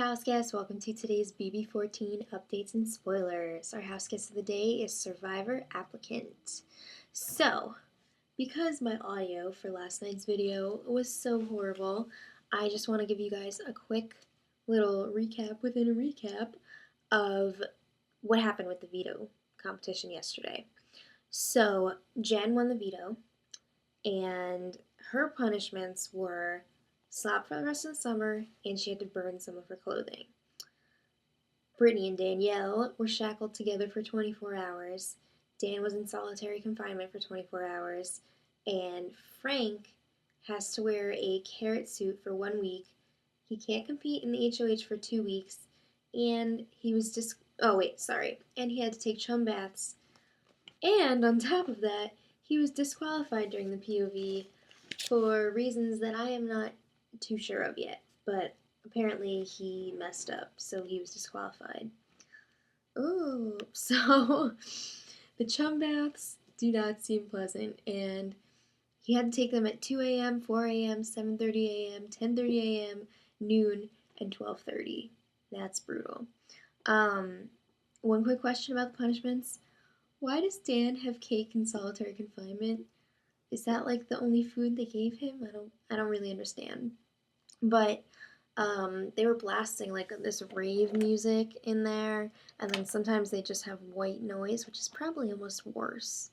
Houseguest, welcome to today's BB14 updates and spoilers. Our houseguest of the day is Survivor Applicant. So, because my audio for last night's video was so horrible, I just want to give you guys a quick little recap within a recap of what happened with the veto competition yesterday. So, Jen won the veto, and her punishments were slapped for the rest of the summer, and she had to burn some of her clothing. Brittany and Danielle were shackled together for 24 hours. Dan was in solitary confinement for 24 hours, and Frank has to wear a carrot suit for 1 week. He can't compete in the HOH for 2 weeks, and he was and he had to take chum baths. And on top of that, he was disqualified during the POV for reasons that I am not too sure of yet, but apparently he messed up, so he was disqualified. Oh, so the chum baths do not seem pleasant, and he had to take them at 2 a.m., 4 a.m., 7:30 a.m., 10:30 a.m., noon, and 12:30. That's brutal. One quick question about the punishments. Why does Dan have cake in solitary confinement? Is that like the only food they gave him? I don't really understand. But they were blasting like this rave music in there, and then sometimes they just have white noise, which is probably almost worse,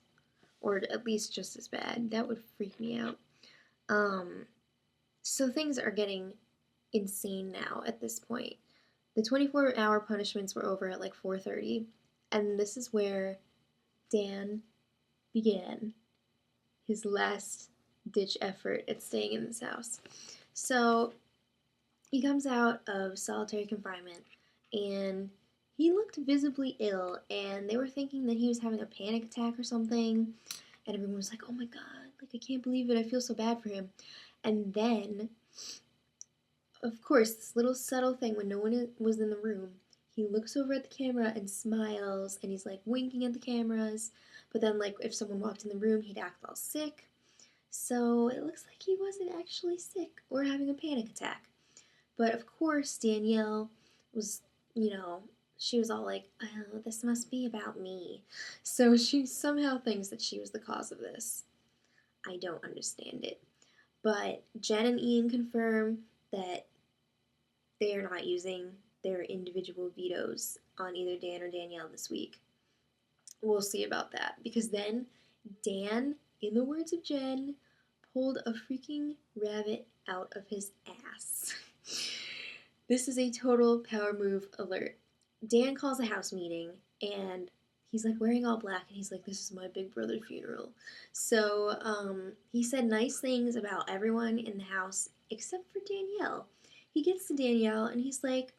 or at least just as bad. That would freak me out. So things are getting insane now at this point. The 24-hour punishments were over at like 4:30, and this is where Dan began his last-ditch effort at staying in this house. So he comes out of solitary confinement, and he looked visibly ill, and they were thinking that he was having a panic attack or something, and everyone was like, oh my god, like I can't believe it, I feel so bad for him. And then, of course, this little subtle thing when no one was in the room, he looks over at the camera and smiles, and he's like winking at the cameras, but then like if someone walked in the room, he'd act all sick. So it looks like he wasn't actually sick or having a panic attack. But of course, Danielle was, she was all like, oh, this must be about me. So she somehow thinks that she was the cause of this. I don't understand it. But Jen and Ian confirm that they are not using their individual vetoes on either Dan or Danielle this week. We'll see about that, because then Dan, in the words of Jen, pulled a freaking rabbit out of his ass. This is a total power move alert. Dan calls a house meeting, and he's like wearing all black, and he's like, this is my big brother funeral. So he said nice things about everyone in the house except for Danielle. He gets to Danielle, and he's like,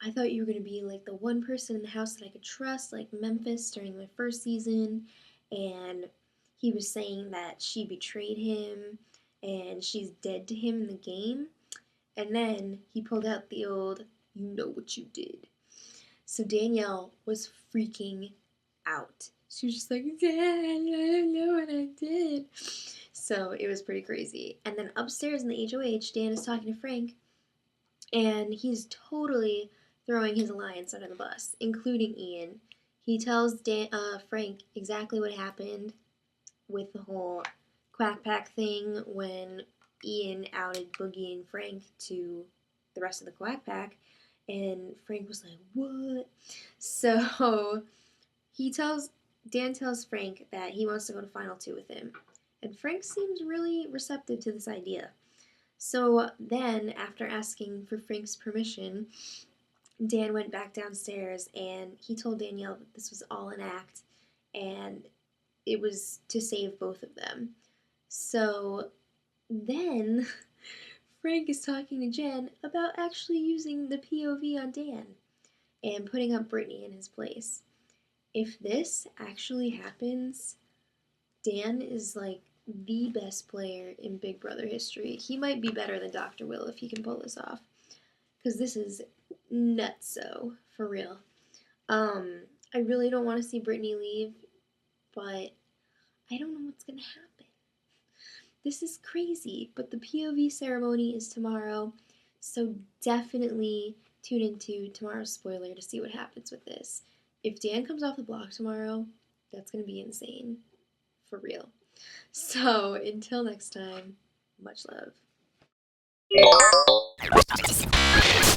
I thought you were going to be like the one person in the house that I could trust, like Memphis during my first season. And he was saying that she betrayed him and she's dead to him in the game. And then he pulled out the old, you know what you did. So Danielle was freaking out. She was just like, Dad, I don't know what I did. So it was pretty crazy. And then upstairs in the HOH, Dan is talking to Frank, and he's totally throwing his alliance under the bus, including Ian. He tells Frank exactly what happened with the whole Quack Pack thing when Ian outed Boogie and Frank to the rest of the Quack Pack, and Frank was like, what? So Dan tells Frank that he wants to go to Final 2 with him, and Frank seems really receptive to this idea. So then, after asking for Frank's permission, Dan went back downstairs, and he told Danielle that this was all an act, and it was to save both of them. So then Frank is talking to Jen about actually using the POV on Dan and putting up Brittany in his place. If this actually happens, Dan is like the best player in Big Brother history. He might be better than Dr. Will if he can pull this off, because this is nutso, for real. I really don't want to see Brittany leave, but I don't know what's gonna happen. This is crazy, but the POV ceremony is tomorrow, so definitely tune into tomorrow's spoiler to see what happens with this. If Dan comes off the block tomorrow, that's going to be insane. For real. So, until next time, much love.